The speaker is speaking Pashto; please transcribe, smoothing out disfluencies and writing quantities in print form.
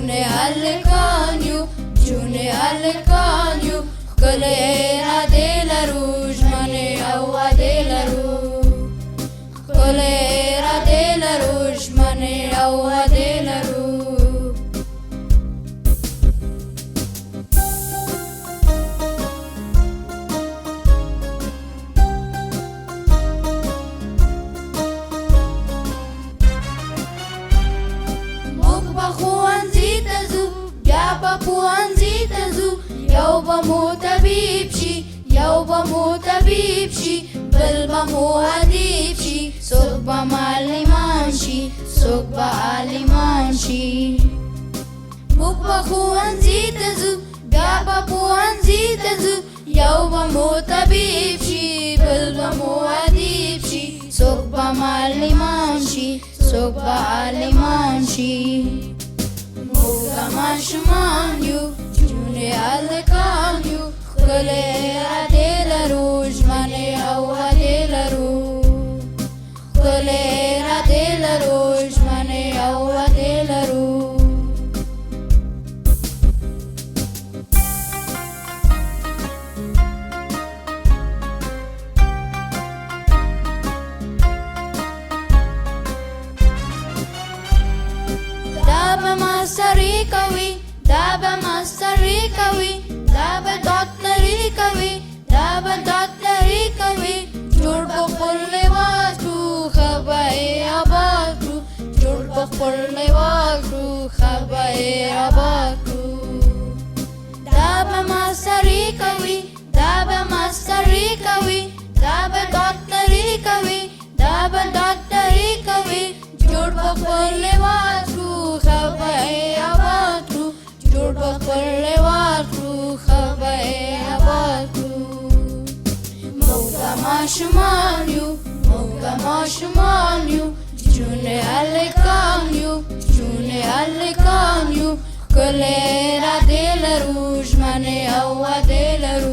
جونې هلکان یو جونې هلکان یو ښکلی ارادې لرو ژمنې او وعدې لرو ښکلی ارادې لرو ژمنې او وعدې لرو ښوونځي ته ځو یو به مو طبیب شي یو به مو طبیب شي بل به مو ادیب شي څوک به معلمان شي څوک به عالمان شي موږ به ښوونځي ته ځو بیا به ښوونځي ته ځو یو به مو طبیب شي بل به مو ادیب شي څوک به معلمان شي څوک به عالمان شي موږ ماشومان یو جونې هلکان یو ښکلی ارادې لرو ژمنې او وعدې لرو ښکلی ارادې لرو ژمنې او وعدې لرو ماستری کوي دا به ماستری کوي دا به ډاکټري کوي دا به ډاکټري کوي جوړ په خپل لباس کړو ښه به یې اباد کړو جوړ په خپل لباس کړو ښه به یې اباد کړو دا به ماستری کوي دا به ماستری کوي دا به ډاکټري کوي دا به ډاکټري کوي جوړ په خپل لباس کړو ښه به یې اباد کړو جوړ په خپل لباس کړو ښه به یې اباد کړو موږ ماشومان یو موږ ماشومان یو جونې هلکان یو جونې هلکان یو ښکلی ارادې لرو ژمنې او وعدې لرو